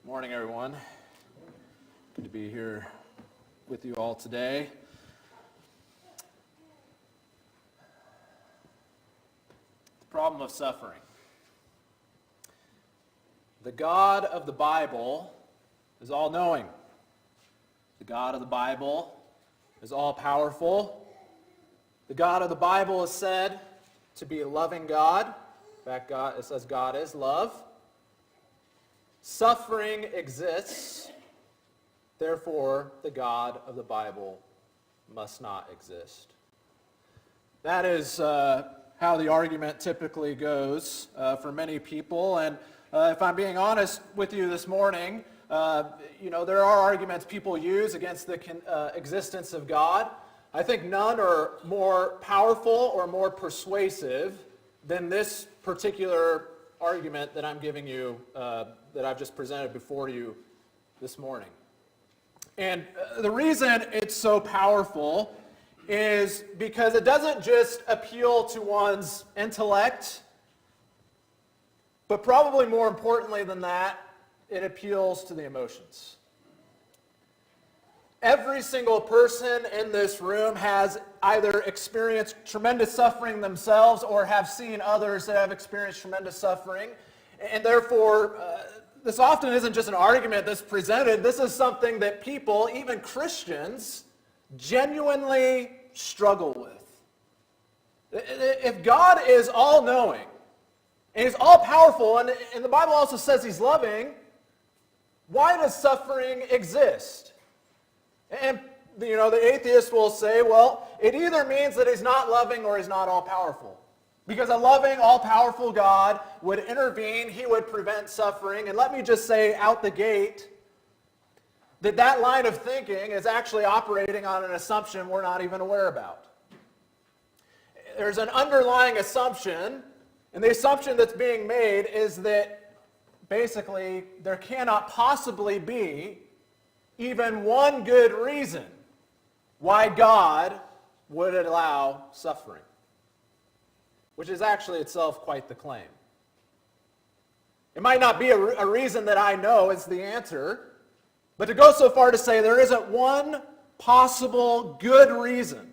Morning, everyone. Good to be here with you all today. The problem of suffering. The God of the Bible is all-knowing. The God of the Bible is all-powerful. The God of the Bible is said to be a loving God. In fact, it says God is love. Suffering exists, therefore the God of the Bible must not exist. That is how the argument typically goes for many people. And if I'm being honest with you this morning, there are arguments people use against the existence of God. I think none are more powerful or more persuasive than this particular argument that I'm giving you, that I've just presented before you this morning. And the reason it's so powerful is because it doesn't just appeal to one's intellect, but probably more importantly than that, it appeals to the emotions. Every single person in this room has either experienced tremendous suffering themselves or have seen others that have experienced tremendous suffering. And therefore, this often isn't just an argument that's presented. This is something that people, even Christians, genuinely struggle with. If God is all-knowing, and He's all-powerful, and the Bible also says He's loving, why does suffering exist? And, the atheist will say, well, it either means that He's not loving or He's not all-powerful. Because a loving, all-powerful God would intervene, He would prevent suffering. And let me just say out the gate that line of thinking is actually operating on an assumption we're not even aware about. There's an underlying assumption, and the assumption that's being made is that basically there cannot possibly be even one good reason why God would allow suffering, which is actually itself quite the claim. It might not be a reason that I know is the answer, but to go so far to say there isn't one possible good reason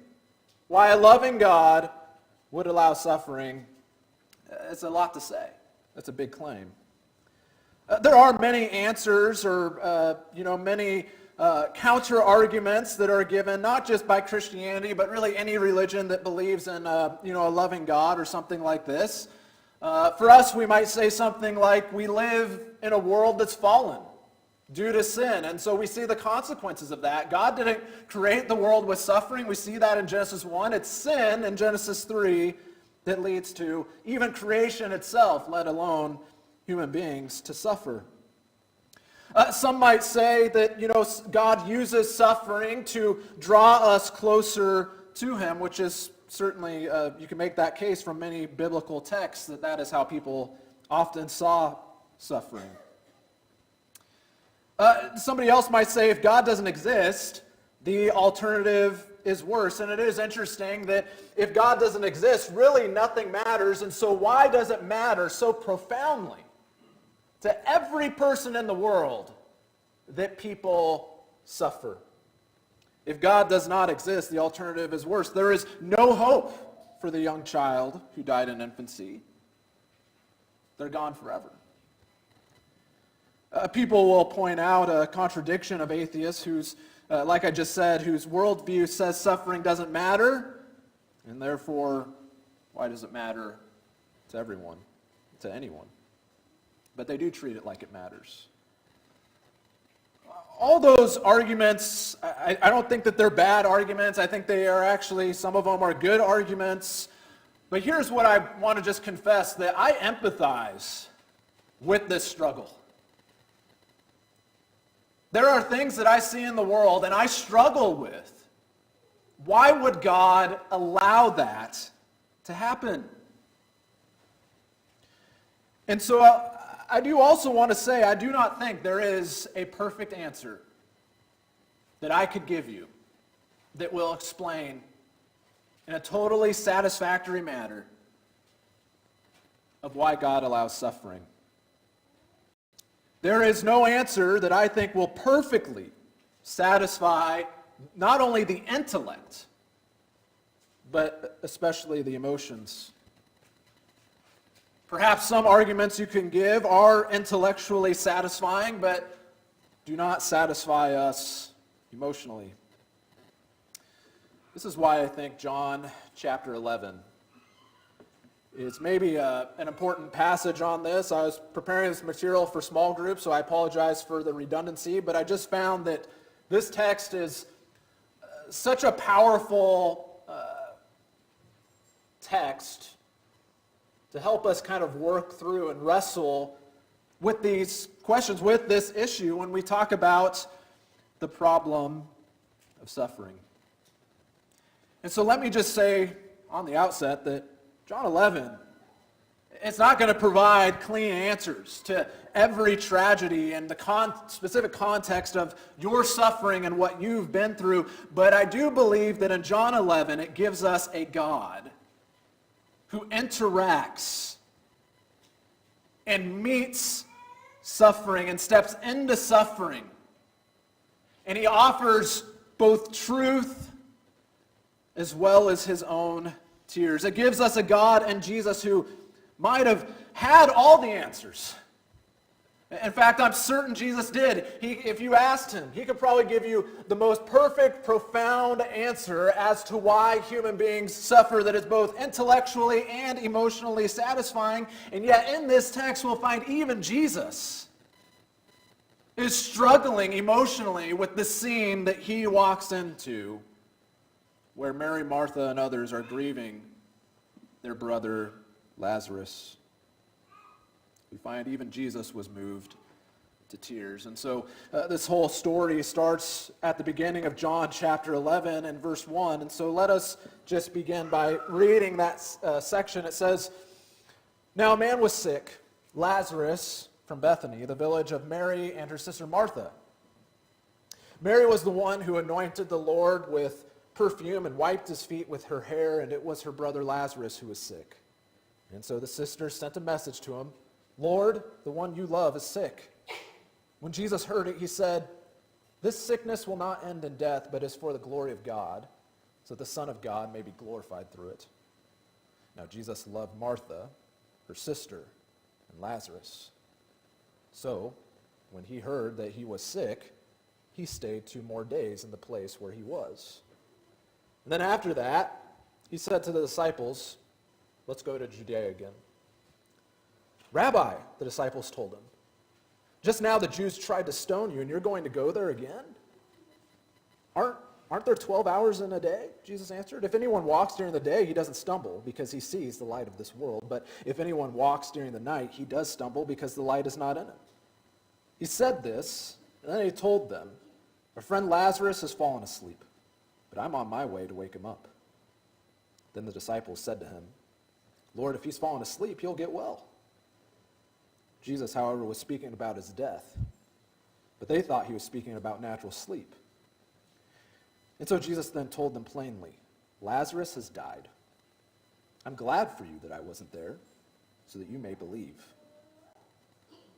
why a loving God would allow suffering, it's a lot to say. That's a big claim. There are many answers or, many counter-arguments that are given, not just by Christianity, but really any religion that believes in, a loving God or something like this. For us, we might say something like, we live in a world that's fallen due to sin, and so we see the consequences of that. God didn't create the world with suffering. We see that in Genesis 1. It's sin in Genesis 3 that leads to even creation itself, let alone human beings, to suffer. Some might say that, God uses suffering to draw us closer to Him, which is certainly, you can make that case from many biblical texts, that is how people often saw suffering. Somebody else might say if God doesn't exist, the alternative is worse. And it is interesting that if God doesn't exist, really nothing matters. And so why does it matter so profoundly to every person in the world that people suffer? If God does not exist, the alternative is worse. There is no hope for the young child who died in infancy. They're gone forever. People will point out a contradiction of atheists whose, like I just said, whose worldview says suffering doesn't matter, and therefore, why does it matter to everyone, to anyone? But they do treat it like it matters. All those arguments, I don't think that they're bad arguments. I think they are actually, some of them are good arguments. But here's what I want to just confess, that I empathize with this struggle. There are things that I see in the world and I struggle with. Why would God allow that to happen? And so I do also want to say, I do not think there is a perfect answer that I could give you that will explain in a totally satisfactory manner of why God allows suffering. There is no answer that I think will perfectly satisfy not only the intellect, but especially the emotions. Perhaps some arguments you can give are intellectually satisfying, but do not satisfy us emotionally. This is why I think John chapter 11 is maybe an important passage on this. I was preparing this material for small groups, so I apologize for the redundancy, but I just found that this text is such a powerful text to help us kind of work through and wrestle with these questions, with this issue when we talk about the problem of suffering. And so let me just say on the outset that John 11, it's not going to provide clean answers to every tragedy and the specific context of your suffering and what you've been through, but I do believe that in John 11 it gives us a God who interacts and meets suffering and steps into suffering. And he offers both truth as well as his own tears. It gives us a God and Jesus who might have had all the answers. In fact, I'm certain Jesus did. If you asked him, he could probably give you the most perfect, profound answer as to why human beings suffer that is both intellectually and emotionally satisfying. And yet in this text we'll find even Jesus is struggling emotionally with the scene that he walks into, where Mary, Martha, and others are grieving their brother Lazarus. We find even Jesus was moved to tears. And so this whole story starts at the beginning of John chapter 11 and verse 1. And so let us just begin by reading that section. It says, "Now a man was sick, Lazarus from Bethany, the village of Mary and her sister Martha. Mary was the one who anointed the Lord with perfume and wiped his feet with her hair, and it was her brother Lazarus who was sick. And so the sisters sent a message to him, 'Lord, the one you love is sick.' When Jesus heard it, he said, 'This sickness will not end in death, but is for the glory of God, so the Son of God may be glorified through it.' Now Jesus loved Martha, her sister, and Lazarus. So when he heard that he was sick, he stayed 2 more days in the place where he was. And then after that, he said to the disciples, 'Let's go to Judea again.' 'Rabbi,' the disciples told him, 'just now the Jews tried to stone you, and you're going to go there again?' 'Aren't there 12 hours in a day?' Jesus answered. 'If anyone walks during the day, he doesn't stumble because he sees the light of this world. But if anyone walks during the night, he does stumble because the light is not in him.' He said this, and then he told them, 'Our friend Lazarus has fallen asleep, but I'm on my way to wake him up.' Then the disciples said to him, 'Lord, if he's fallen asleep, he'll get well.' Jesus, however, was speaking about his death, but they thought he was speaking about natural sleep. And so Jesus then told them plainly, 'Lazarus has died. I'm glad for you that I wasn't there, so that you may believe.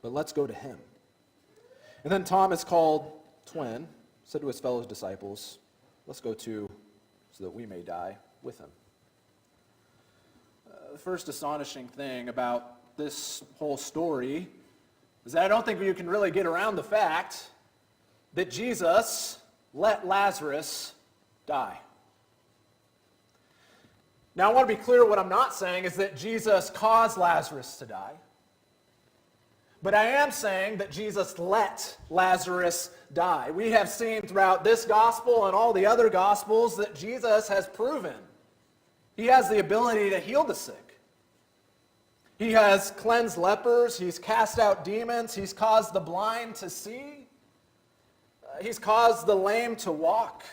But let's go to him.' And then Thomas, called Twin, said to his fellow disciples, 'Let's go too, so that we may die with him.'" The first astonishing thing about this whole story is that I don't think you can really get around the fact that Jesus let Lazarus die. Now I want to be clear, what I'm not saying is that Jesus caused Lazarus to die. But I am saying that Jesus let Lazarus die. We have seen throughout this gospel and all the other gospels that Jesus has proven he has the ability to heal the sick. He has cleansed lepers, he's cast out demons, he's caused the blind to see, he's caused the lame to walk.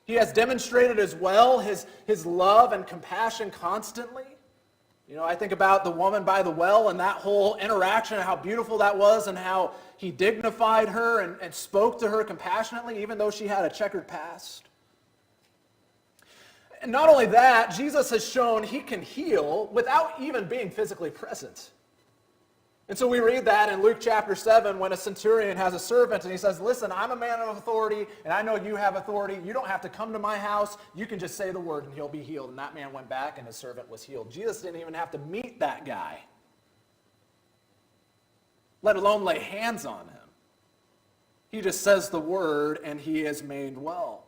He has demonstrated as well his love and compassion constantly. You know, I think about the woman by the well and that whole interaction, how beautiful that was, and how he dignified her and spoke to her compassionately, even though she had a checkered past. And not only that, Jesus has shown he can heal without even being physically present. And so we read that in Luke chapter 7 when a centurion has a servant and he says, listen, I'm a man of authority and I know you have authority. You don't have to come to my house. You can just say the word and he'll be healed. And that man went back and his servant was healed. Jesus didn't even have to meet that guy, let alone lay hands on him. He just says the word and he is made well.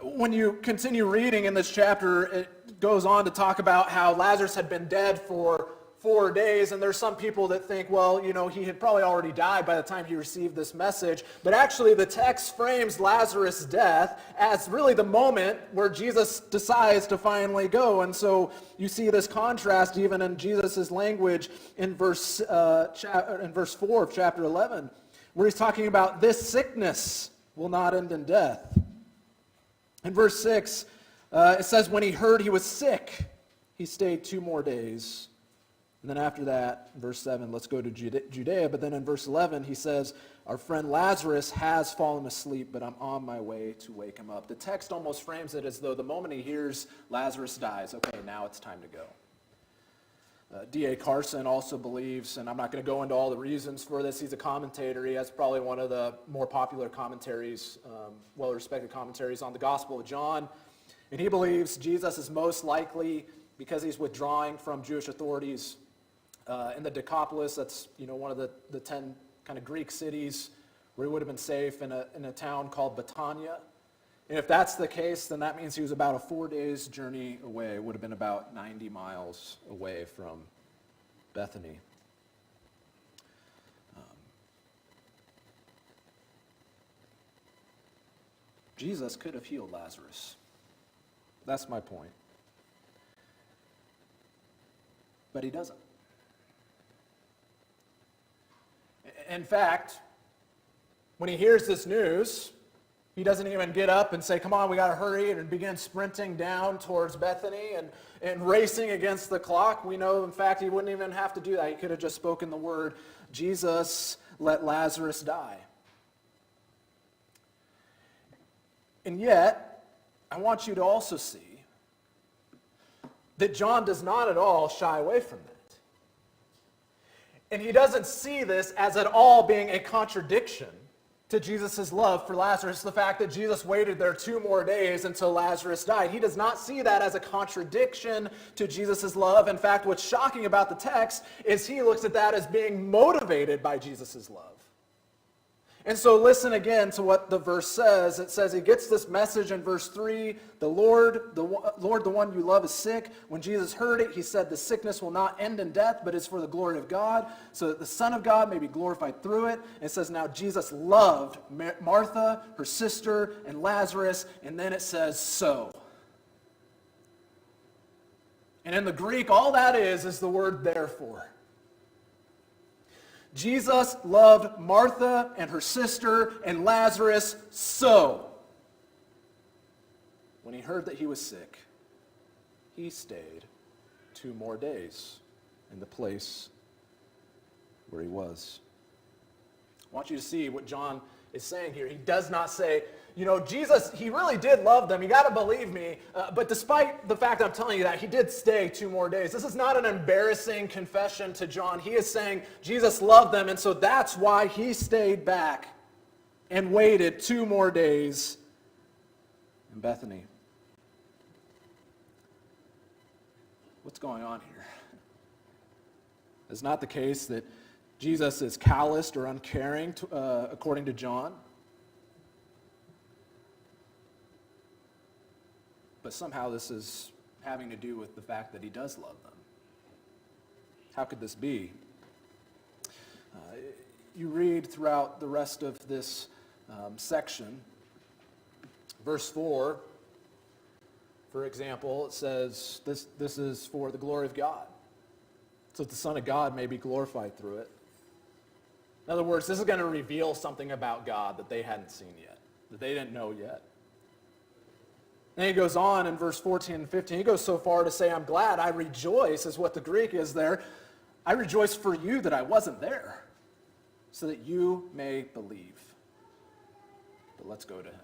When you continue reading in this chapter, it goes on to talk about how Lazarus had been dead for 4 days, and there's some people that think, well, he had probably already died by the time he received this message. But actually, the text frames Lazarus' death as really the moment where Jesus decides to finally go. And so you see this contrast even in Jesus' language in verse 4 of chapter 11, where he's talking about this sickness will not end in death. In verse 6, it says, when he heard he was sick, he stayed 2 more days. And then after that, verse 7, let's go to Judea. But then in verse 11, he says, our friend Lazarus has fallen asleep, but I'm on my way to wake him up. The text almost frames it as though the moment he hears Lazarus dies, okay, now it's time to go. D.A. Carson also believes, and I'm not going to go into all the reasons for this, he's a commentator. He has probably one of the more popular commentaries, well-respected commentaries on the Gospel of John. And he believes Jesus is most likely, because he's withdrawing from Jewish authorities in the Decapolis, that's one of the 10 kind of Greek cities where he would have been safe in a town called Betania. And if that's the case, then that means he was about a 4 days journey away. It would have been about 90 miles away from Bethany. Jesus could have healed Lazarus. That's my point. But he doesn't. In fact, when he hears this news, he doesn't even get up and say, come on, we got to hurry, and begin sprinting down towards Bethany and racing against the clock. We know, in fact, he wouldn't even have to do that. He could have just spoken the word, Jesus, let Lazarus die. And yet, I want you to also see that John does not at all shy away from that. And he doesn't see this as at all being a contradiction to Jesus' love for Lazarus, the fact that Jesus waited there 2 more days until Lazarus died. He does not see that as a contradiction to Jesus' love. In fact, what's shocking about the text is he looks at that as being motivated by Jesus' love. And so listen again to what the verse says. It says he gets this message in verse 3, the Lord, the one you love is sick. When Jesus heard it, he said, the sickness will not end in death, but is for the glory of God, so that the Son of God may be glorified through it. And it says, now Jesus loved Martha, her sister, and Lazarus, and then it says, so. And in the Greek, all that is the word therefore. Jesus loved Martha and her sister and Lazarus so. When he heard that he was sick, he stayed 2 more days in the place where he was. I want you to see what John is saying here. He does not say, Jesus, he really did love them. You got to believe me. But despite the fact I'm telling you that, he did stay 2 more days. This is not an embarrassing confession to John. He is saying Jesus loved them, and so that's why he stayed back and waited 2 more days in Bethany. What's going on here? It's not the case that Jesus is calloused or uncaring, according to John. But somehow this is having to do with the fact that he does love them. How could this be? You read throughout the rest of this section, verse 4, for example, it says, this is for the glory of God, so that the Son of God may be glorified through it. In other words, this is going to reveal something about God that they hadn't seen yet, that they didn't know yet. Then he goes on in verse 14 and 15. He goes so far to say, I'm glad, I rejoice, is what the Greek is there. I rejoice for you that I wasn't there, so that you may believe. But let's go to him.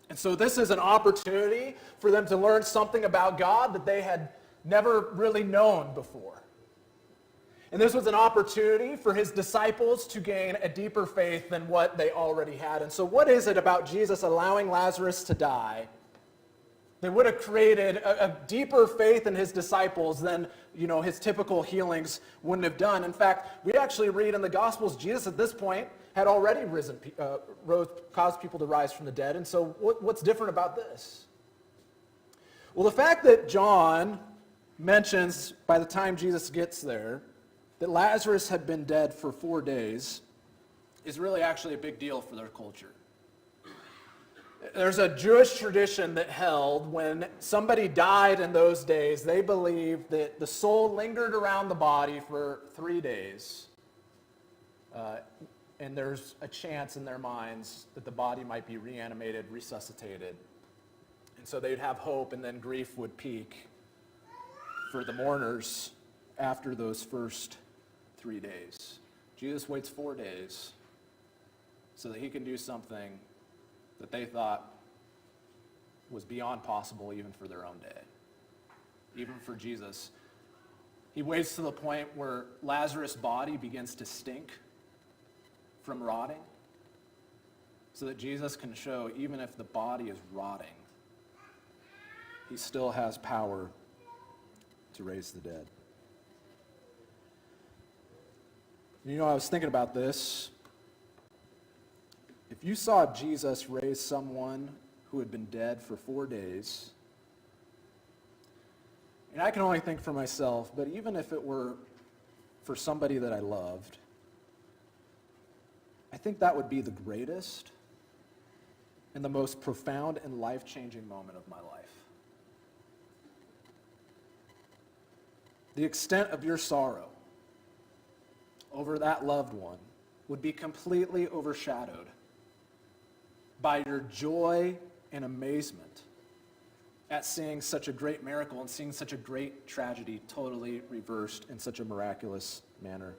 And so this is an opportunity for them to learn something about God that they had never really known before. And this was an opportunity for his disciples to gain a deeper faith than what they already had. And so what is it about Jesus allowing Lazarus to die that would have created a deeper faith in his disciples than, his typical healings wouldn't have done? In fact, we actually read in the Gospels, Jesus at this point had already caused people to rise from the dead. And so what's different about this? Well, the fact that John mentions by the time Jesus gets there that Lazarus had been dead for 4 days is really actually a big deal for their culture. There's a Jewish tradition that held when somebody died in those days, they believed that the soul lingered around the body for 3 days. And there's a chance in their minds that the body might be reanimated, resuscitated. And so they'd have hope, and then grief would peak for the mourners after those first 3 days. Jesus waits 4 days so that he can do something that they thought was beyond possible even for their own day, even for Jesus. He waits to the point where Lazarus' body begins to stink from rotting so that Jesus can show even if the body is rotting, he still has power to raise the dead. I was thinking about this. If you saw Jesus raise someone who had been dead for 4 days, and I can only think for myself, but even if it were for somebody that I loved, I think that would be the greatest and the most profound and life-changing moment of my life. The extent of your sorrow over that loved one would be completely overshadowed by your joy and amazement at seeing such a great miracle and seeing such a great tragedy totally reversed in such a miraculous manner.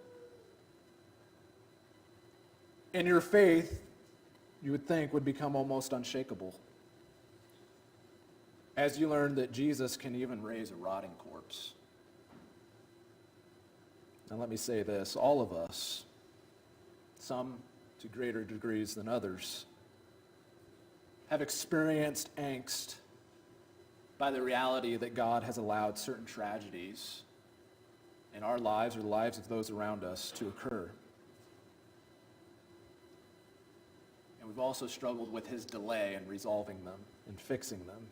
And your faith, you would think, would become almost unshakable as you learn that Jesus can even raise a rotting corpse. Now let me say this, all of us, some to greater degrees than others, have experienced angst by the reality that God has allowed certain tragedies in our lives or the lives of those around us to occur. And we've also struggled with his delay in resolving them and fixing them.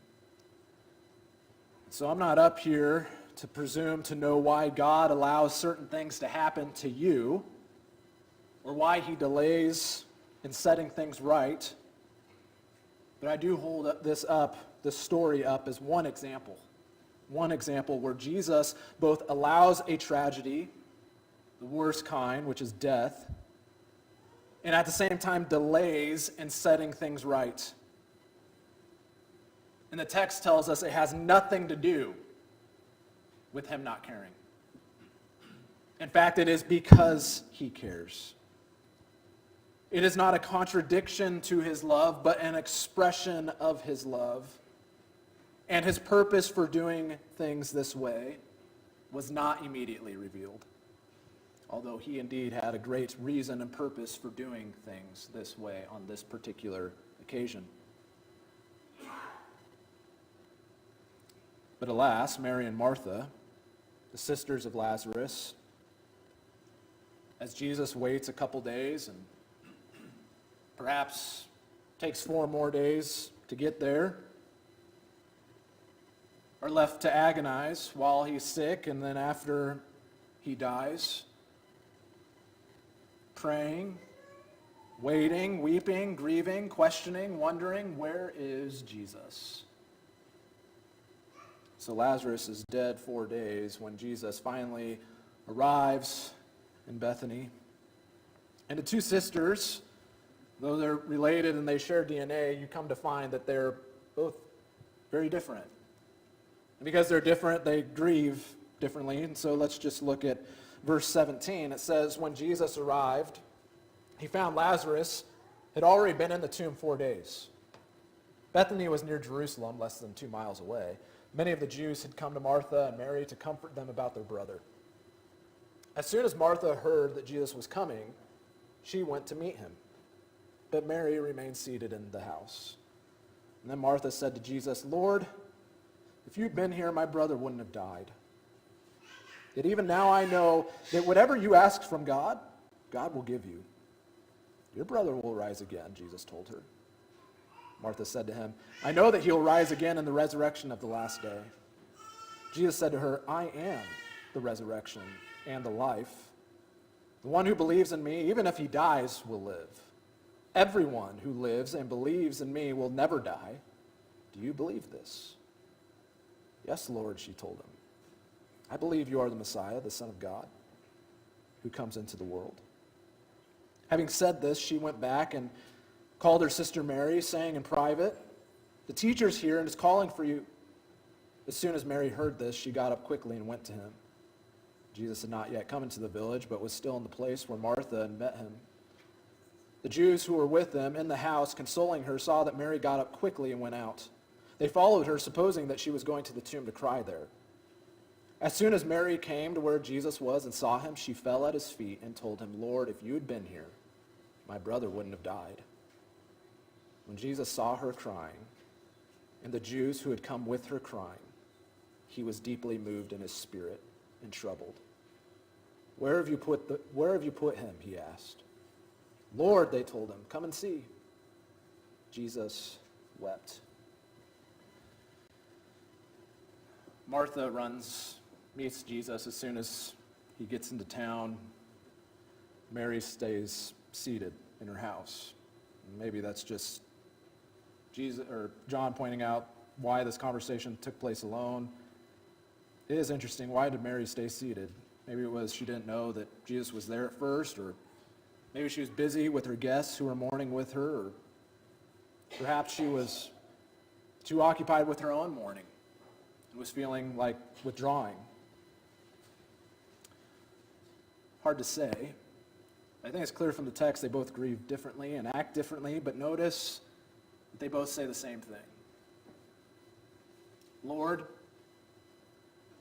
So I'm not up here to presume to know why God allows certain things to happen to you or why he delays in setting things right. But I do hold this story up as one example where Jesus both allows a tragedy, the worst kind, which is death, and at the same time delays in setting things right. And the text tells us it has nothing to do with him not caring. In fact, it is because he cares. It is not a contradiction to his love, but an expression of his love. And his purpose for doing things this way was not immediately revealed, although he indeed had a great reason and purpose for doing things this way on this particular occasion. But alas, Mary and Martha, the sisters of Lazarus, as Jesus waits a couple days and perhaps takes 4 more days to get there, are left to agonize while he's sick and then after he dies, praying, waiting, weeping, grieving, questioning, wondering, where is Jesus? So Lazarus is dead 4 days when Jesus finally arrives in Bethany. And the 2 sisters, though they're related and they share DNA, you come to find that they're both very different. And because they're different, they grieve differently. And so let's just look at verse 17. It says, when Jesus arrived, he found Lazarus had already been in the tomb 4 days. Bethany was near Jerusalem, less than 2 miles away. Many of the Jews had come to Martha and Mary to comfort them about their brother. As soon as Martha heard that Jesus was coming, she went to meet him. But Mary remained seated in the house. And then Martha said to Jesus, "Lord, if you'd been here, my brother wouldn't have died. Yet even now I know that whatever you ask from God, God will give you. Your brother will rise again," Jesus told her. Martha said to him, "I know that he'll rise again in the resurrection of the last day." Jesus said to her, "I am the resurrection and the life. The one who believes in me, even if he dies, will live. Everyone who lives and believes in me will never die. Do you believe this?" "Yes, Lord," she told him. "I believe you are the Messiah, the Son of God, who comes into the world." Having said this, she went back and called her sister Mary, saying in private, "The teacher's here and is calling for you." As soon as Mary heard this, she got up quickly and went to him. Jesus had not yet come into the village, but was still in the place where Martha had met him. The Jews who were with them in the house, consoling her, saw that Mary got up quickly and went out. They followed her, supposing that she was going to the tomb to cry there. As soon as Mary came to where Jesus was and saw him, she fell at his feet and told him, "Lord, if you had been here, my brother wouldn't have died." When Jesus saw her crying, and the Jews who had come with her crying, he was deeply moved in his spirit and troubled. Where have you put him?" he asked. "Lord," they told him, "come and see." Jesus wept. Martha meets Jesus as soon as he gets into town. Mary stays seated in her house. Maybe that's just Jesus or John pointing out why this conversation took place alone. It is interesting. Why did Mary stay seated? Maybe it was she didn't know that Jesus was there at first, or maybe she was busy with her guests who were mourning with her, or perhaps she was too occupied with her own mourning and was feeling like withdrawing. Hard to say. I think it's clear from the text they both grieve differently and act differently, but notice that they both say the same thing. "Lord,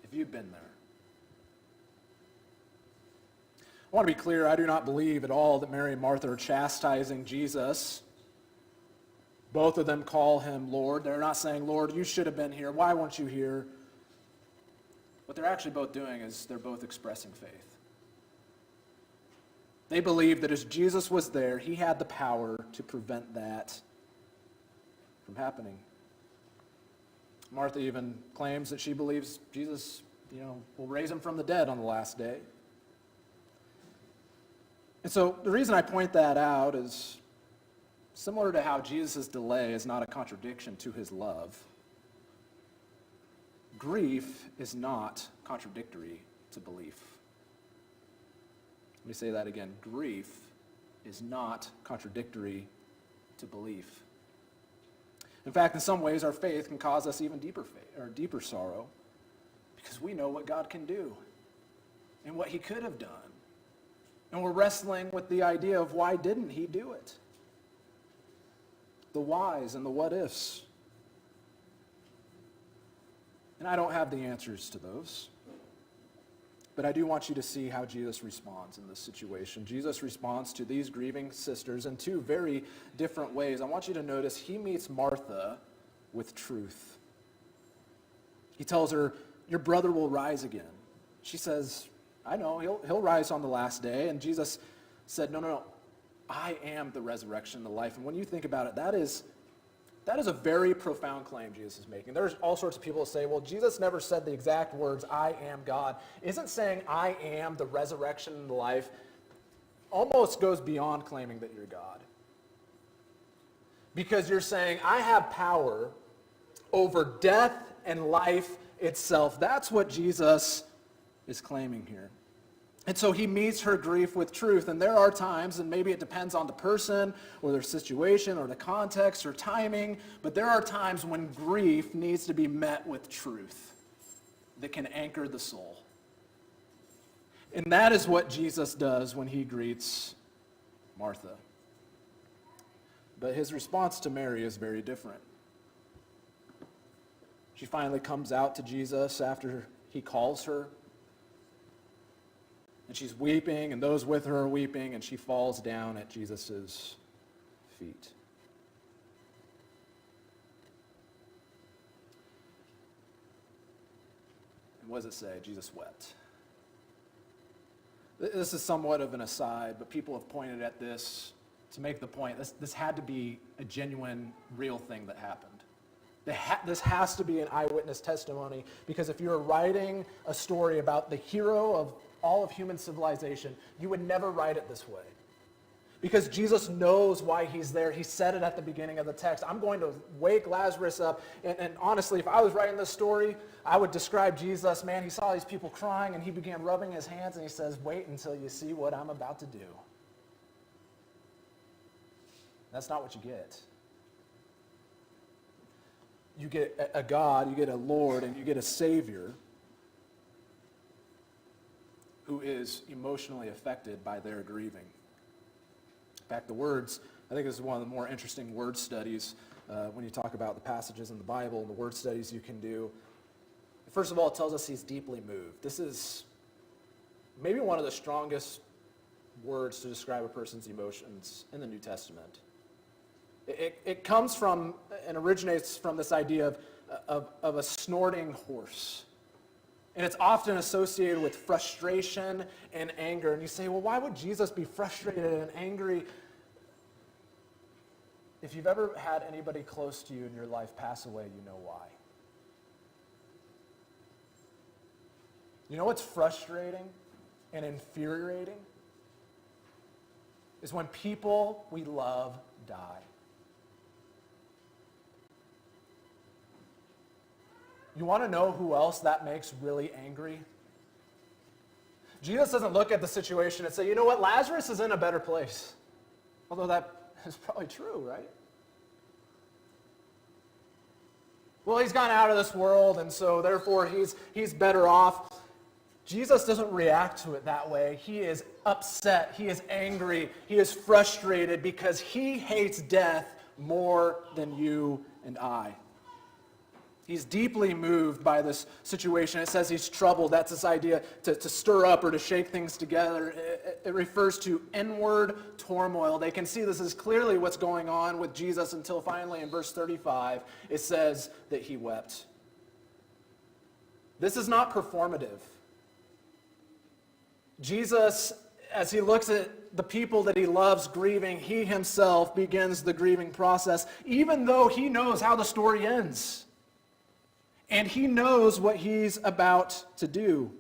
if you'd been there." I want to be clear, I do not believe at all that Mary and Martha are chastising Jesus. Both of them call him Lord. They're not saying, "Lord, you should have been here. Why weren't you here?" What they're actually both doing is they're both expressing faith. They believe that as Jesus was there, he had the power to prevent that from happening. Martha even claims that she believes Jesus, will raise him from the dead on the last day. And so the reason I point that out is similar to how Jesus' delay is not a contradiction to his love. Grief is not contradictory to belief. Let me say that again. Grief is not contradictory to belief. In fact, in some ways, our faith can cause us even deeper sorrow, because we know what God can do and what he could have done. And we're wrestling with the idea of why didn't he do it? The whys and the what ifs. And I don't have the answers to those. But I do want you to see how Jesus responds in this situation. Jesus responds to these grieving sisters in two very different ways. I want you to notice he meets Martha with truth. He tells her, "Your brother will rise again." She says, "I know, he'll rise on the last day." And Jesus said, No. I am the resurrection and the life. And when you think about it, that is a very profound claim Jesus is making. There's all sorts of people who say, well, Jesus never said the exact words, "I am God." Isn't saying "I am the resurrection and the life" almost goes beyond claiming that you're God. Because you're saying, I have power over death and life itself. That's what Jesus is claiming here. And so he meets her grief with truth. And there are times, and maybe it depends on the person or their situation or the context or timing, but there are times when grief needs to be met with truth that can anchor the soul. And that is what Jesus does when he greets Martha. But his response to Mary is very different. She finally comes out to Jesus after he calls her. And she's weeping, and those with her are weeping, and she falls down at Jesus' feet. And what does it say? Jesus wept. This is somewhat of an aside, but people have pointed at this to make the point. This had to be a genuine, real thing that happened. This has to be an eyewitness testimony, because if you were writing a story about the hero of all of human civilization, you would never write it this way. Because Jesus knows why he's there. He said it at the beginning of the text. I'm going to wake Lazarus up. And honestly, if I was writing this story, I would describe Jesus, man, he saw these people crying, and he began rubbing his hands, and he says, wait until you see what I'm about to do. That's not what you get. You get a God, you get a Lord, and you get a Savior who is emotionally affected by their grieving. In fact, the words, I think this is one of the more interesting word studies when you talk about the passages in the Bible and the word studies you can do. First of all, it tells us he's deeply moved. This is maybe one of the strongest words to describe a person's emotions in the New Testament. It comes from and originates from this idea of a snorting horse. And it's often associated with frustration and anger. And you say, well, why would Jesus be frustrated and angry? If you've ever had anybody close to you in your life pass away, you know why. You know what's frustrating and infuriating? Is when people we love die. You want to know who else that makes really angry? Jesus doesn't look at the situation and say, you know what, Lazarus is in a better place. Although that is probably true, right? Well, he's gone out of this world, and so therefore he's better off. Jesus doesn't react to it that way. He is upset. He is angry. He is frustrated because he hates death more than you and I. He's deeply moved by this situation. It says he's troubled. That's this idea to stir up or to shake things together. It refers to inward turmoil. They can see this is clearly what's going on with Jesus until finally in verse 35, it says that he wept. This is not performative. Jesus, as he looks at the people that he loves grieving, he himself begins the grieving process, even though he knows how the story ends. And he knows what he's about to do.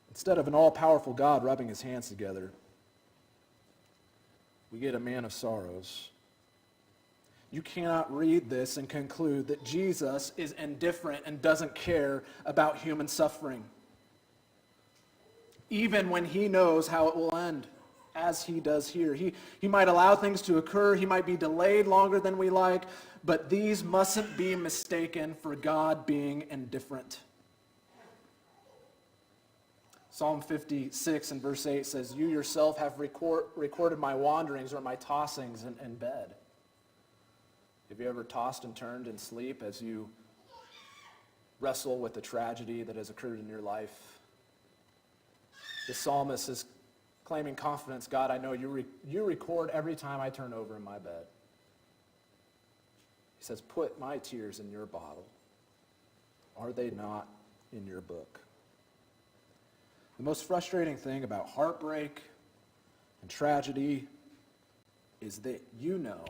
Instead of an all-powerful God rubbing his hands together, we get a man of sorrows. You cannot read this and conclude that Jesus is indifferent and doesn't care about human suffering, even when he knows how it will end, as he does here. He might allow things to occur. He might be delayed longer than we like, but these mustn't be mistaken for God being indifferent. Psalm 56 and verse 8 says, you yourself have recorded my wanderings or my tossings in bed. Have you ever tossed and turned in sleep as you wrestle with the tragedy that has occurred in your life? The psalmist is claiming confidence. God, I know you record every time I turn over in my bed. He says, put my tears in your bottle. Are they not in your book? The most frustrating thing about heartbreak and tragedy is that you know,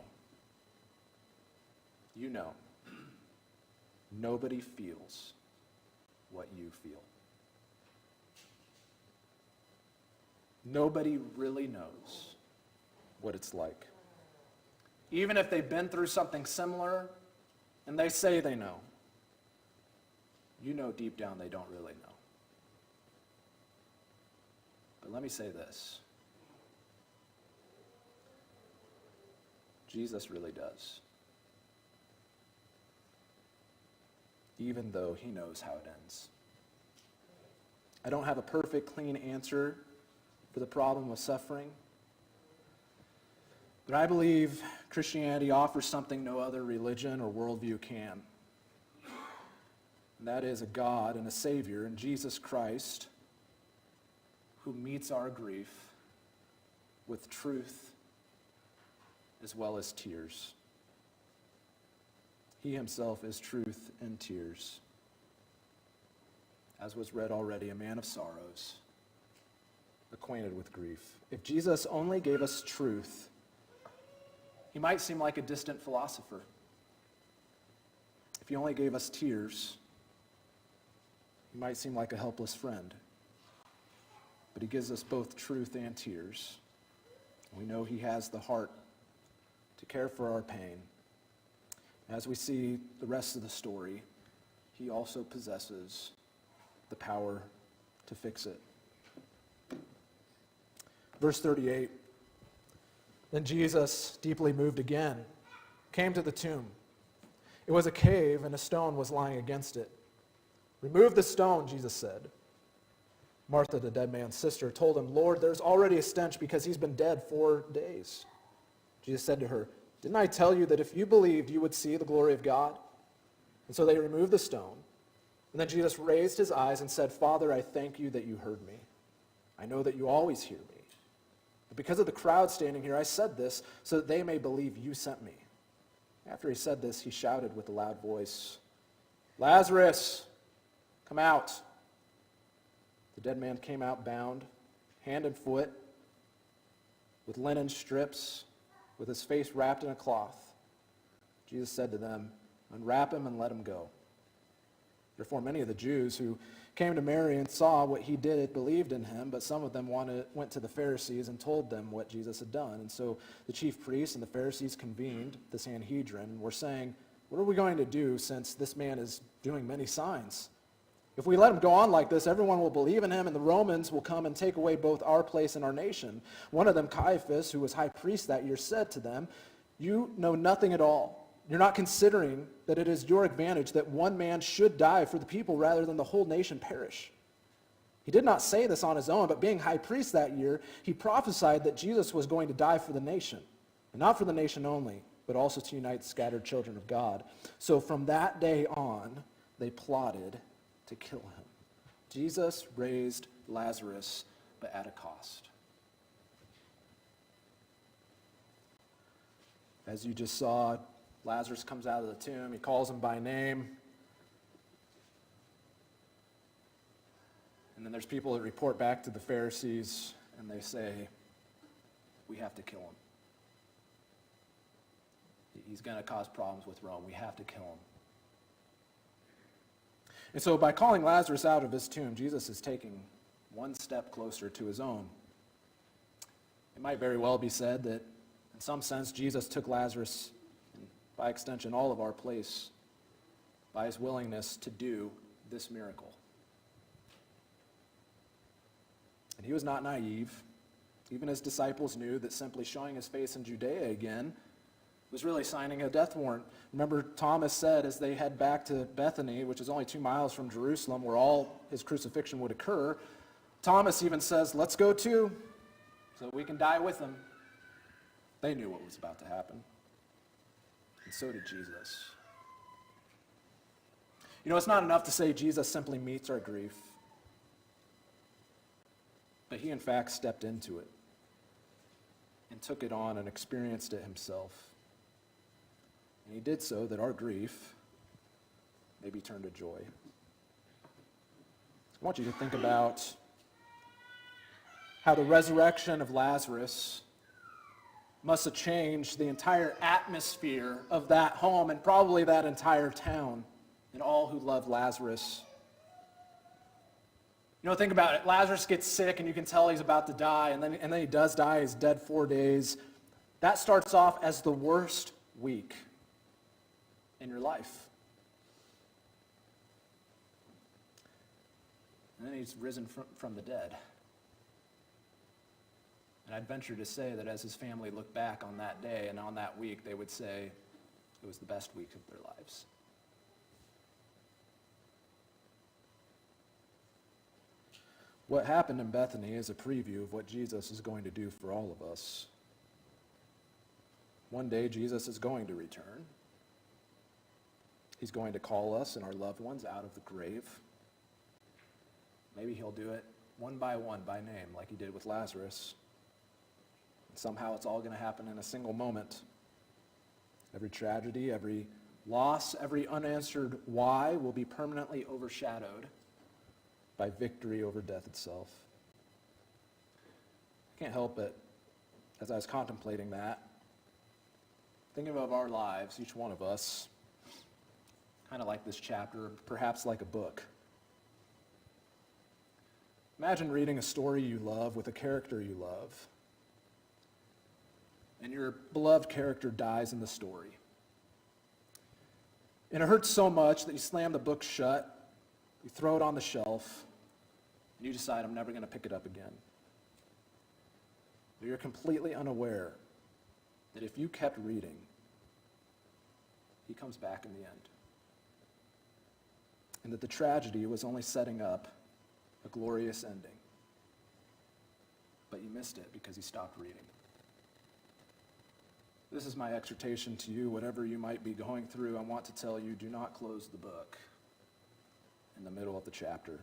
nobody feels what you feel. Nobody really knows what it's like. Even if they've been through something similar and they say they know, you know deep down they don't really know. But let me say this. Jesus really does. Even though he knows how it ends. I don't have a perfect, clean answer for the problem of suffering. But I believe Christianity offers something no other religion or worldview can. And that is a God and a Savior in Jesus Christ who meets our grief with truth as well as tears. He himself is truth and tears. As was read already, a man of sorrows, acquainted with grief. If Jesus only gave us truth, he might seem like a distant philosopher. If he only gave us tears, he might seem like a helpless friend. But he gives us both truth and tears. We know he has the heart to care for our pain. As we see the rest of the story, he also possesses the power to fix it. Verse 38, then Jesus, deeply moved again, came to the tomb. It was a cave, and a stone was lying against it. Remove the stone, Jesus said. Martha, the dead man's sister, told him, Lord, there's already a stench because he's been dead 4 days. Jesus said to her, didn't I tell you that if you believed, you would see the glory of God? And so they removed the stone. And then Jesus raised his eyes and said, Father, I thank you that you heard me. I know that you always hear me. But because of the crowd standing here, I said this so that they may believe you sent me. After he said this, he shouted with a loud voice, Lazarus, come out. The dead man came out bound, hand and foot, with linen strips, with his face wrapped in a cloth. Jesus said to them, unwrap him and let him go. Therefore, many of the Jews who came to Mary and saw what he did believed in him, but some of them went to the Pharisees and told them what Jesus had done. And so the chief priests and the Pharisees convened the Sanhedrin and were saying, what are we going to do since this man is doing many signs? If we let him go on like this, everyone will believe in him, and the Romans will come and take away both our place and our nation. One of them, Caiaphas, who was high priest that year, said to them, you know nothing at all. You're not considering that it is your advantage that one man should die for the people rather than the whole nation perish. He did not say this on his own, but being high priest that year, he prophesied that Jesus was going to die for the nation, and not for the nation only, but also to unite the scattered children of God. So from that day on, they plotted to kill him. Jesus raised Lazarus, but at a cost. As you just saw, Lazarus comes out of the tomb. He calls him by name. And then there's people that report back to the Pharisees, and they say, we have to kill him. He's going to cause problems with Rome. We have to kill him. And so by calling Lazarus out of his tomb, Jesus is taking one step closer to his own. It might very well be said that in some sense Jesus took Lazarus, and by extension all of our place, by his willingness to do this miracle. And he was not naive. Even his disciples knew that simply showing his face in Judea again was really signing a death warrant. Remember, Thomas said as they head back to Bethany, which is only 2 miles from Jerusalem, where all his crucifixion would occur, Thomas even says, let's go too, so we can die with him. They knew what was about to happen. And so did Jesus. You know, it's not enough to say Jesus simply meets our grief, but he in fact stepped into it and took it on and experienced it himself. And he did so that our grief may be turned to joy. I want you to think about how the resurrection of Lazarus must have changed the entire atmosphere of that home and probably that entire town and all who loved Lazarus. You know, think about it. Lazarus gets sick and you can tell he's about to die, and then he does die. He's dead 4 days. That starts off as the worst week in your life. And then he's risen from the dead. And I'd venture to say that as his family looked back on that day and on that week, they would say it was the best week of their lives. What happened in Bethany is a preview of what Jesus is going to do for all of us. One day Jesus is going to return. He's going to call us and our loved ones out of the grave. Maybe he'll do it one by name, like he did with Lazarus. And somehow it's all going to happen in a single moment. Every tragedy, every loss, every unanswered why will be permanently overshadowed by victory over death itself. I can't help it, as I was contemplating that, thinking of our lives, each one of us, kind of like this chapter, perhaps like a book. Imagine reading a story you love with a character you love, and your beloved character dies in the story. And it hurts so much that you slam the book shut, you throw it on the shelf, and you decide, I'm never going to pick it up again. But you're completely unaware that if you kept reading, he comes back in the end. And that the tragedy was only setting up a glorious ending. But you missed it because you stopped reading. This is my exhortation to you, whatever you might be going through. I want to tell you, do not close the book in the middle of the chapter.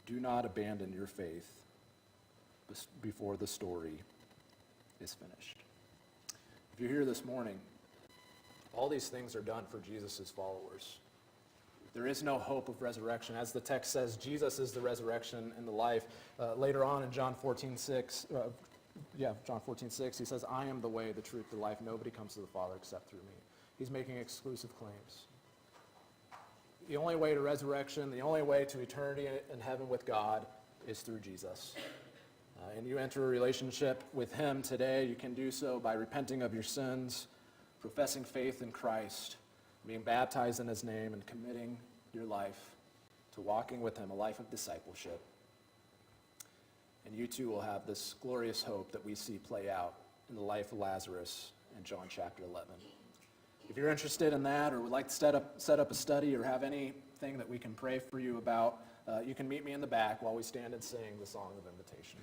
Do not abandon your faith before the story is finished. If you're here this morning, all these things are done for Jesus' followers. There is no hope of resurrection. As the text says, Jesus is the resurrection and the life. Later on in John 14:6, John 14:6, he says, I am the way, the truth, the life. Nobody comes to the Father except through me. He's making exclusive claims. The only way to resurrection, the only way to eternity in heaven with God is through Jesus. And you enter a relationship with him today. You can do so by repenting of your sins, professing faith in Christ, being baptized in his name, and committing your life to walking with him, a life of discipleship. And you too will have this glorious hope that we see play out in the life of Lazarus in John chapter 11. If you're interested in that, or would like to set up a study, or have anything that we can pray for you about, you can meet me in the back while we stand and sing the song of invitation.